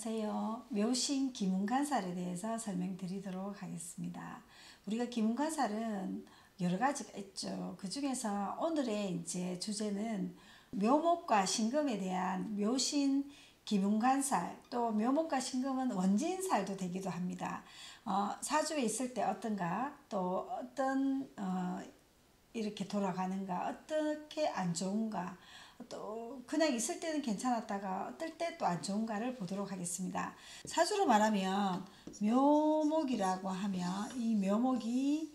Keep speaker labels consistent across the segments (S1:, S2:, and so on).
S1: 안녕하세요. 묘신 기문간살에 대해서 설명드리도록 하겠습니다. 우리가 기문간살은 여러 가지가 있죠. 그 중에서 오늘의 이제 주제는 묘목과 신금에 대한 묘신 기문간살, 또 묘목과 신금은 원진살도 되기도 합니다. 사주에 있을 때 어떤가, 또 어떤 이렇게 돌아가는가, 어떻게 안 좋은가, 또 그냥 있을 때는 괜찮았다가 어떨 때 또 안 좋은가를 보도록 하겠습니다. 사주로 말하면 묘목이라고 하면 이 묘목이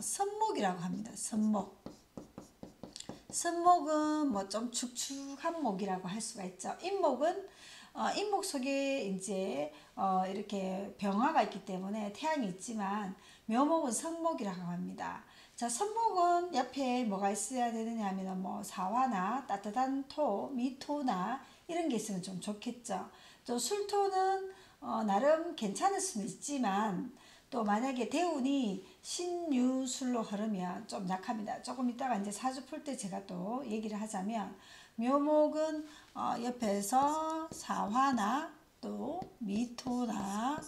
S1: 선목이라고 합니다. 선목은 뭐 좀 축축한 목이라고 할 수가 있죠. 인목은 인목 속에 이제 이렇게 병화가 있기 때문에 태양이 있지만 묘목은 성목이라고 합니다. 자, 선목은 옆에 뭐가 있어야 되느냐 하면 뭐 사화나 따뜻한 토, 미토나 이런 게 있으면 좀 좋겠죠. 또 술토는 나름 괜찮을 수는 있지만 또 만약에 대운이 신유술로 흐르면 좀 약합니다. 조금 이따가 이제 사주 풀 때 제가 또 얘기를 하자면 묘목은 옆에서 사화나 또 미토나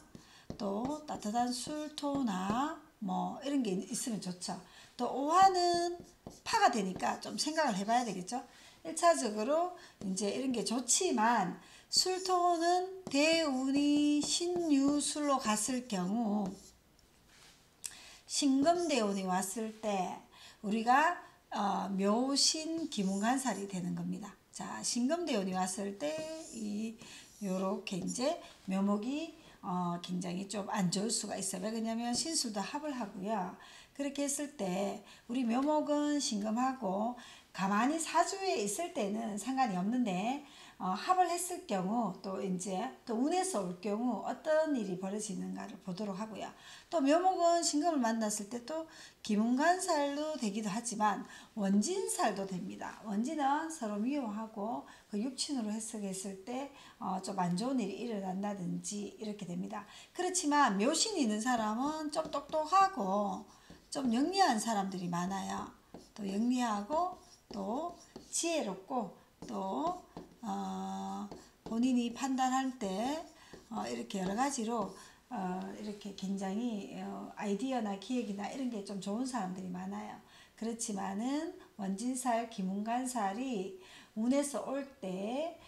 S1: 또 따뜻한 술토나 뭐 이런 게 있으면 좋죠. 또 오화는 파가 되니까 좀 생각을 해봐야 되겠죠. 1차적으로 이제 이런 게 좋지만 술토는 대운이 신유술로 갔을 경우 신금대운이 왔을 때 우리가 묘신 기문간살이 되는 겁니다. 자, 신금대운이 왔을 때 요렇게 이제 묘목이 굉장히 좀 안 좋을 수가 있어요. 왜 그러냐면 신술도 합을 하고요. 그렇게 했을 때 우리 묘목은 신금하고 가만히 사주에 있을 때는 상관이 없는데 합을 했을 경우 또 이제 또 운에서 올 경우 어떤 일이 벌어지는가를 보도록 하고요. 또 묘목은 신금을 만났을 때 또 기문간살도 되기도 하지만 원진살도 됩니다. 원진은 서로 미워하고 그 육친으로 해석했을 때 좀 안 좋은 일이 일어난다든지 이렇게 됩니다. 그렇지만 묘신이 있는 사람은 좀 똑똑하고 좀 영리한 사람들이 많아요. 또 영리하고 또 지혜롭고 또 본인이 판단할 때 이렇게 여러 가지로 이렇게 굉장히 아이디어나 기획이나 이런 게 좀 좋은 사람들이 많아요. 그렇지만은 원진살, 기문간살이 운에서 올 때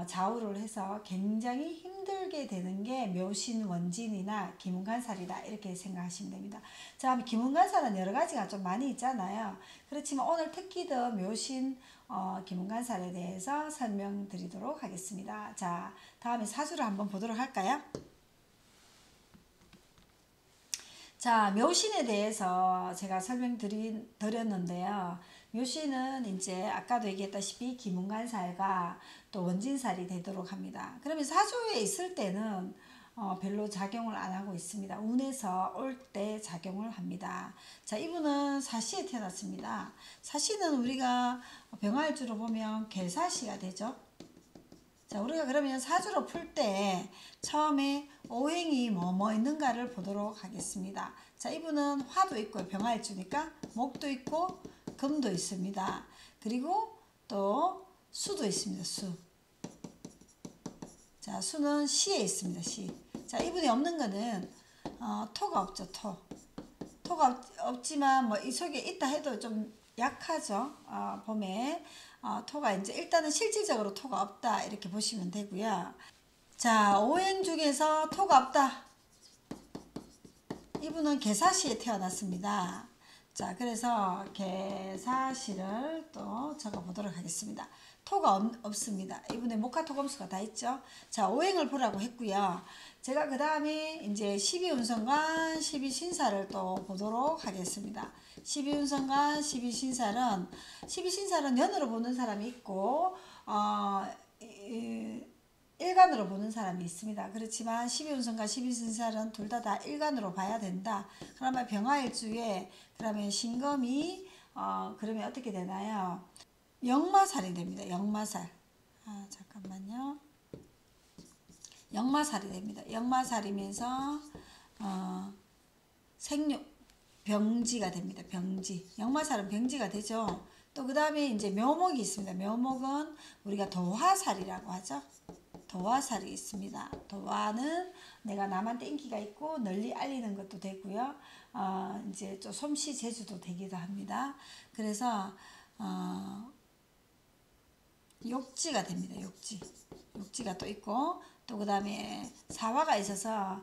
S1: 좌우를 해서 굉장히 힘들게 되는 게 묘신 원진이나 기문간살이다 이렇게 생각하시면 됩니다. 자, 기문간살은 여러 가지가 좀 많이 있잖아요. 그렇지만 오늘 특히 더 묘신 기문간살에 대해서 설명드리도록 하겠습니다. 자, 다음에 사주를 한번 보도록 할까요? 자, 묘신에 대해서 제가 설명드렸는데요. 묘신은 이제 아까도 얘기했다시피 기문간살과 또 원진살이 되도록 합니다. 그러면 사주에 있을 때는 별로 작용을 안 하고 있습니다. 운에서 올 때 작용을 합니다. 자, 이분은 사시에 태어났습니다. 사시는 우리가 병화일주로 보면 개사시가 되죠. 자, 우리가 그러면 사주로 풀 때 처음에 오행이 뭐 있는가를 보도록 하겠습니다. 자, 이분은 화도 있고요. 병화일주니까 목도 있고 금도 있습니다. 그리고 또 수도 있습니다. 수. 자, 수는 시에 있습니다. 시. 자, 이분이 없는 거는 토가 없죠. 토가 없지만 뭐 이 속에 있다 해도 좀 약하죠. 봄에 토가 이제 일단은 실질적으로 토가 없다 이렇게 보시면 되고요. 자, 오행 중에서 토가 없다. 이분은 개사시에 태어났습니다. 자, 그래서 개사시를 또 적어 보도록 하겠습니다. 토가 없습니다. 이분의 목화 토금수가 다 있죠. 자, 오행을 보라고 했고요. 제가 그 다음에 이제 12운성간 12신살을 또 보도록 하겠습니다. 12운성간 12신살은 연으로 보는 사람이 있고 일간으로 보는 사람이 있습니다. 그렇지만 12운성과 12신살은 둘 다 일간으로 봐야 된다. 그러면 병화일주에 그러면 신금이 그러면 어떻게 되나요? 역마살이 됩니다. 역마살. 잠깐만요. 역마살이 됩니다. 역마살이면서 병지가 됩니다. 병지. 역마살은 병지가 되죠. 또 그 다음에 이제 묘목이 있습니다. 묘목은 우리가 도화살이라고 하죠. 도화살이 있습니다. 도화는 내가 남한테 인기가 있고 널리 알리는 것도 되고요. 이제 좀 솜씨 재주도 되기도 합니다. 그래서 욕지가 됩니다. 욕지가 또 있고, 또 그 다음에 사화가 있어서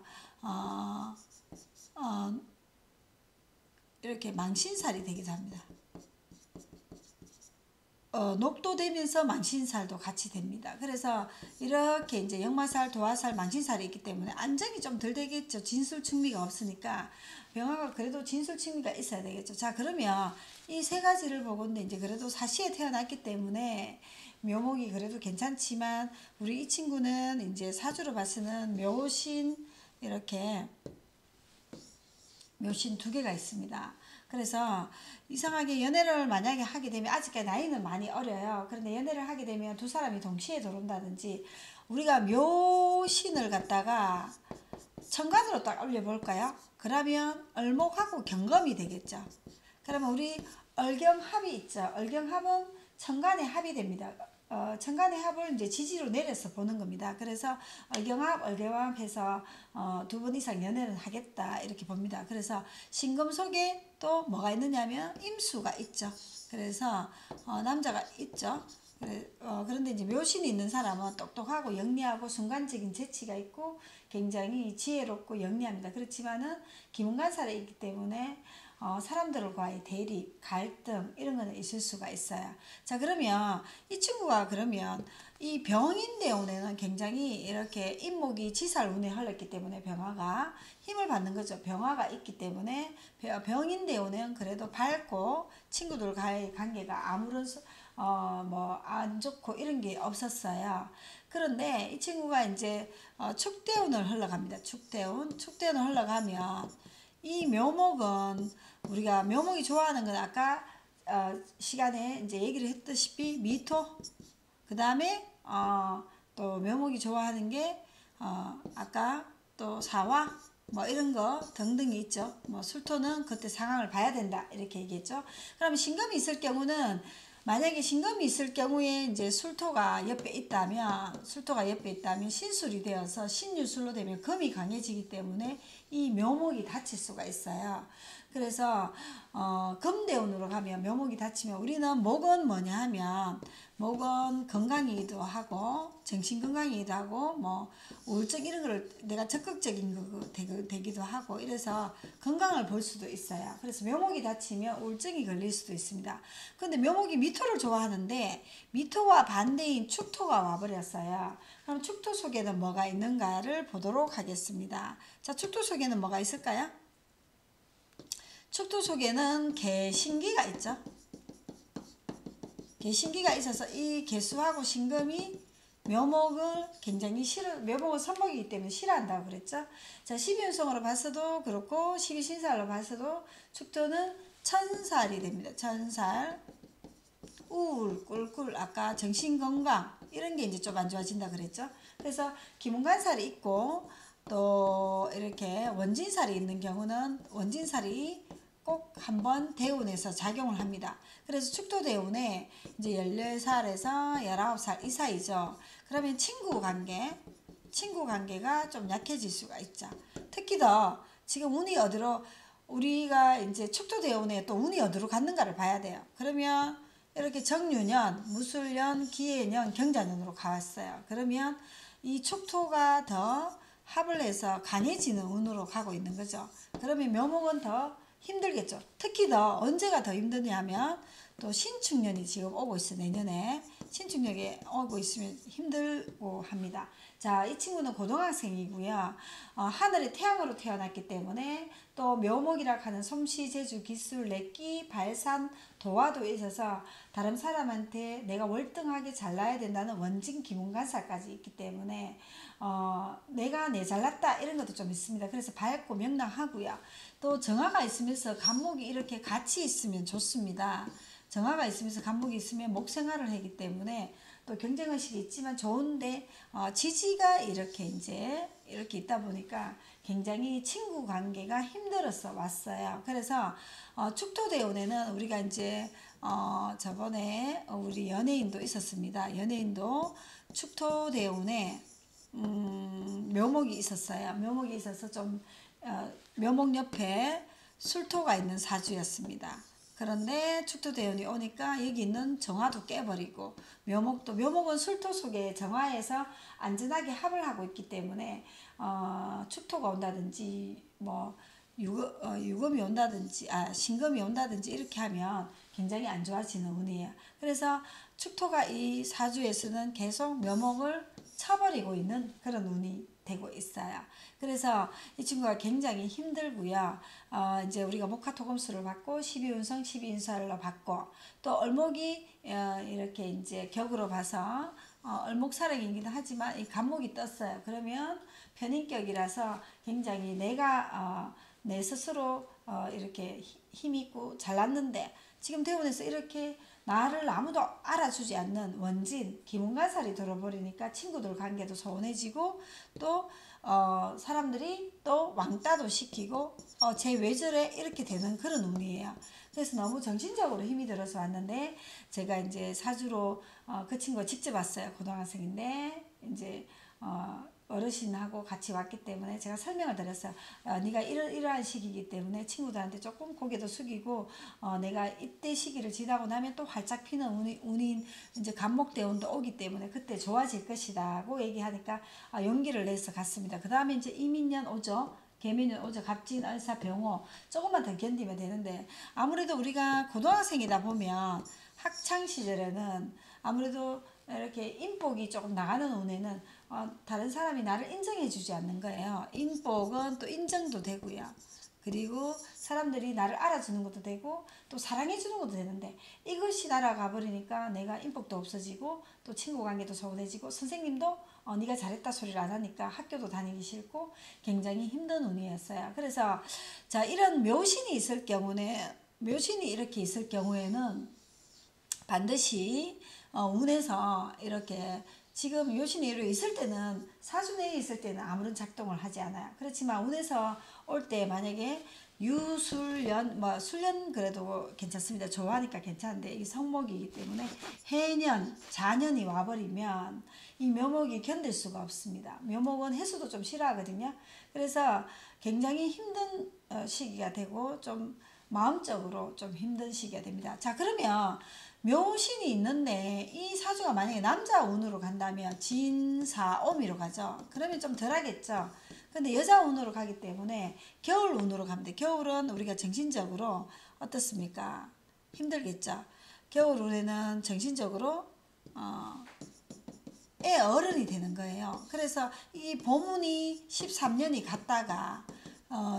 S1: 이렇게 망신살이 되기도 합니다. 녹도되면서 망신살도 같이 됩니다. 그래서 이렇게 이제 역마살, 도화살, 망신살이 있기 때문에 안정이 좀 덜 되겠죠. 진술충미가 없으니까 병화가 그래도 진술충미가 있어야 되겠죠. 자, 그러면 이 세 가지를 보건데 이제 그래도 사시에 태어났기 때문에 묘목이 그래도 괜찮지만 우리 이 친구는 이제 사주로 봐서는 묘신 이렇게 묘신 두 개가 있습니다. 그래서 이상하게 연애를 만약에 하게 되면 아직까지 나이는 많이 어려요. 그런데 연애를 하게 되면 두 사람이 동시에 들어온다든지 우리가 묘신을 갖다가 천간으로 딱 올려볼까요? 그러면 을목하고 경금이 되겠죠. 그러면 우리 을경합이 있죠. 을경합은 천간의 합이 됩니다. 천간의 합을 이제 지지로 내려서 보는 겁니다. 그래서 을경합, 을경합 해서 두 번 이상 연애를 하겠다 이렇게 봅니다. 그래서 신금 속에 또 뭐가 있느냐면 임수가 있죠. 그래서 남자가 있죠. 그런데 이제 묘신이 있는 사람은 똑똑하고 영리하고 순간적인 재치가 있고 굉장히 지혜롭고 영리합니다. 그렇지만은 기문간살에 있기 때문에 사람들과의 대립, 갈등 이런 거는 있을 수가 있어요. 자, 그러면 이 친구가 그러면 이 병인대운에는 굉장히 이렇게 인목이 지살운에 흘렀기 때문에 병화가 힘을 받는 거죠. 병화가 있기 때문에 병인대운은 그래도 밝고 친구들과의 관계가 아무런 뭐 안 좋고 이런 게 없었어요. 그런데 이 친구가 이제 축대운을 흘러갑니다. 축대운을 흘러가면 이 묘목은 우리가 묘목이 좋아하는 건 아까 시간에 이제 얘기를 했다시피 미토, 그 다음에 또 묘목이 좋아하는 게 아까 또 사화 뭐 이런 거 등등이 있죠. 뭐 술토는 그때 상황을 봐야 된다 이렇게 얘기했죠. 그러면 신금이 있을 경우는 만약에 신금이 있을 경우에 이제 술토가 옆에 있다면 신술이 되어서 신유술로 되면 금이 강해지기 때문에 이 묘목이 다칠 수가 있어요. 그래서 금대운으로 가면 묘목이 다치면 우리는 목은 뭐냐 하면 목은 건강이기도 하고 정신 건강이기도 하고 뭐 우울증 이런 거를 내가 적극적인 거 되기도 하고 이래서 건강을 볼 수도 있어요. 그래서 묘목이 다치면 우울증이 걸릴 수도 있습니다. 근데 묘목이 미토를 좋아하는데 미토와 반대인 축토가 와버렸어요. 그럼 축토 속에는 뭐가 있는가를 보도록 하겠습니다. 자, 축토 속에는 뭐가 있을까요? 축토 속에는 개신기가 있죠. 개신기가 있어서 이 개수하고 신금이 묘목을 굉장히 묘목은 선목이기 때문에 싫어한다고 그랬죠. 자, 12운성으로 봤어도 그렇고 12신살로 봤어도 축토는 천살이 됩니다. 천살, 우울, 꿀꿀, 아까 정신건강 이런 게 이제 좀 안 좋아진다 그랬죠. 그래서 기문간살이 있고 또 이렇게 원진살이 있는 경우는 원진살이 꼭 한번 대운에서 작용을 합니다. 그래서 축토대운에 이제 14살에서 19살 이 사이죠. 그러면 친구 관계가 좀 약해질 수가 있죠. 특히 더 지금 운이 어디로 우리가 이제 축토대운에 또 운이 어디로 갔는가를 봐야 돼요. 그러면 이렇게 정유년, 무술년, 기해년, 경자년으로 가왔어요. 그러면 이 축토가 더 합을 해서 강해지는 운으로 가고 있는 거죠. 그러면 묘목은 더 힘들겠죠. 특히 더 언제가 더 힘드냐면 또 신축년이 지금 오고 있어. 내년에 신축년이 오고 있으면 힘들고 합니다. 자, 이 친구는 고등학생이고요. 하늘의 태양으로 태어났기 때문에 또 묘목이라 하는 솜씨, 재주, 기술, 내끼, 발산, 도화도 있어서 다른 사람한테 내가 월등하게 잘나야 된다는 원진 기문간살까지 있기 때문에 내가 내 잘났다 이런 것도 좀 있습니다. 그래서 밝고 명랑하고요. 또 정화가 있으면서 간목이 이렇게 같이 있으면 좋습니다. 정화가 있으면서 간목이 있으면 목생활을 하기 때문에 또 경쟁의식이 있지만 좋은데 지지가 이렇게 있다 보니까 굉장히 친구 관계가 힘들어서 왔어요. 그래서 축토대운에는 우리가 이제 저번에 우리 연예인도 있었습니다. 연예인도 축토대운에 묘목이 있었어요. 묘목이 있어서 좀 묘목 옆에 술토가 있는 사주였습니다. 그런데 축토대운이 오니까 여기 있는 정화도 깨버리고 묘목은 술토 속에 정화에서 안전하게 합을 하고 있기 때문에 축토가 온다든지 뭐 유금이 온다든지 신금이 온다든지 이렇게 하면 굉장히 안 좋아지는 운이에요. 그래서 축토가 이 사주에서는 계속 묘목을 쳐버리고 있는 그런 운이 되고 있어요. 그래서 이 친구가 굉장히 힘들고요. 이제 우리가 목화토금수를 받고 12운성 12인수를 받고 또 을목이 이렇게 이제 격으로 봐서 을목사령이기도 하지만 이 간목이 떴어요. 그러면 편인격이라서 굉장히 내가 내 스스로 이렇게 힘있고 잘났는데 지금 대원에서 이렇게 나를 아무도 알아주지 않는 원진 기문간살이 들어버리니까 친구들 관계도 소원해지고 또 사람들이 또 왕따도 시키고 쟤 왜 저래 이렇게 되는 그런 운이에요. 그래서 너무 정신적으로 힘이 들어서 왔는데 제가 이제 사주로 그 친구가 직접 왔어요. 고등학생인데 이제 어르신하고 같이 왔기 때문에 제가 설명을 드렸어요. 네가 이러한 시기이기 때문에 친구들한테 조금 고개도 숙이고 내가 이때 시기를 지나고 나면 또 활짝 피는 운인 이제 간목대운도 오기 때문에 그때 좋아질 것이다고 얘기하니까 용기를 내서 갔습니다. 그 다음에 이제 이민년 오죠. 개미년 오죠. 갑진, 을사, 병호 조금만 더 견디면 되는데 아무래도 우리가 고등학생이다 보면 학창 시절에는 아무래도 이렇게 인복이 조금 나가는 운에는 다른 사람이 나를 인정해 주지 않는 거예요. 인복은 또 인정도 되고요. 그리고 사람들이 나를 알아주는 것도 되고 또 사랑해 주는 것도 되는데 이것이 날아가 버리니까 내가 인복도 없어지고 또 친구 관계도 소원해지고 선생님도 네가 잘했다 소리를 안 하니까 학교도 다니기 싫고 굉장히 힘든 운이었어요. 그래서 자 이런 묘신이 이렇게 있을 경우에는 반드시 운에서 이렇게 지금 요신이 이렇게 있을 때는 사주 내에 있을 때는 아무런 작동을 하지 않아요. 그렇지만 운에서 올 때 만약에 유술년 술년 그래도 괜찮습니다. 좋아하니까 괜찮은데 이 성목이기 때문에 해년 자년이 와버리면 이 묘목이 견딜 수가 없습니다. 묘목은 해수도 좀 싫어하거든요. 그래서 굉장히 힘든 시기가 되고 좀 마음적으로 좀 힘든 시기가 됩니다. 자 그러면 묘신이 있는데 이 사주가 만약에 남자 운으로 간다면 진사오미로 가죠. 그러면 좀 덜하겠죠. 근데 여자 운으로 가기 때문에 겨울 운으로 갑니다. 겨울은 우리가 정신적으로 어떻습니까? 힘들겠죠. 겨울 운에는 정신적으로 애 어른이 되는 거예요. 그래서 이 보문이 13년이 갔다가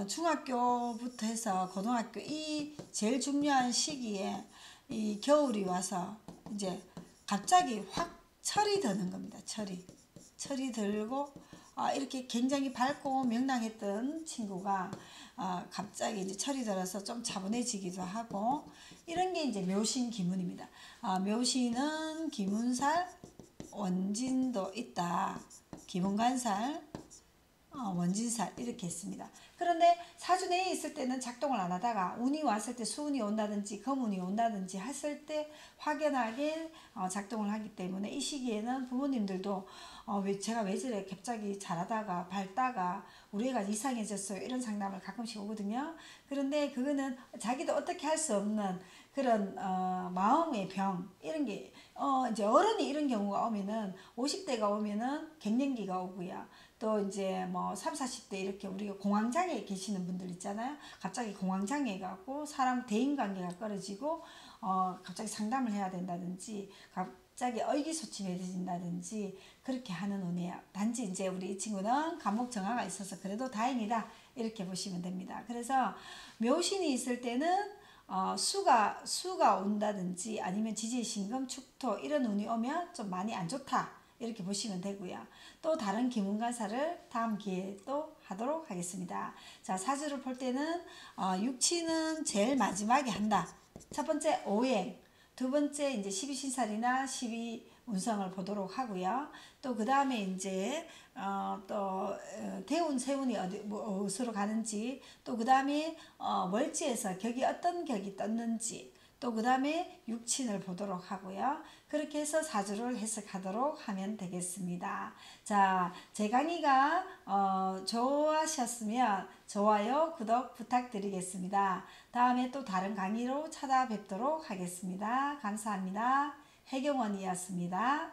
S1: 중학교부터 해서 고등학교 이 제일 중요한 시기에 이 겨울이 와서 이제 갑자기 확 철이 드는 겁니다. 철이 들고 이렇게 굉장히 밝고 명랑했던 친구가 갑자기 이제 철이 들어서 좀 차분해지기도 하고 이런 게 이제 묘신 기문입니다. 묘신은 기문살 원진도 있다. 기문간살 원진살 이렇게 했습니다. 그런데 사주 내에 있을 때는 작동을 안 하다가 운이 왔을 때 수운이 온다든지 금운이 온다든지 했을 때 확연하게 작동을 하기 때문에 이 시기에는 부모님들도 제가 왜 저래 갑자기 잘하다가 밝다가 우리 애가 이상해졌어요 이런 상담을 가끔씩 오거든요. 그런데 그거는 자기도 어떻게 할 수 없는 그런 마음의 병 이런 게 이제 어른이 이런 경우가 오면은 50대가 오면은 갱년기가 오고요. 또 이제 뭐 3, 40대 이렇게 우리가 공황장애에 계시는 분들 있잖아요. 갑자기 공황장애가 갖고 사람 대인관계가 끊어지고 갑자기 상담을 해야 된다든지 갑자기 의기소침해진다든지 그렇게 하는 운이에요. 단지 이제 우리 이 친구는 간목 정화가 있어서 그래도 다행이다 이렇게 보시면 됩니다. 그래서 묘신이 있을 때는 수가 온다든지 아니면 지지신금 축토 이런 운이 오면 좀 많이 안 좋다 이렇게 보시면 되고요. 또 다른 기문간사를 다음 기회에 또 하도록 하겠습니다. 자 사주를 볼 때는 육치는 제일 마지막에 한다. 첫 번째 오행, 두 번째 이제 12신살이나 12운성을 보도록 하고요. 또 그 다음에 이제 또 대운 세운이 어디로 가는지 또 그 다음에 월지에서 어떤 격이 떴는지 또 그 다음에 육친을 보도록 하고요. 그렇게 해서 사주를 해석하도록 하면 되겠습니다. 자, 제 강의가 좋아하셨으면 좋아요, 구독 부탁드리겠습니다. 다음에 또 다른 강의로 찾아뵙도록 하겠습니다. 감사합니다. 해경원이었습니다.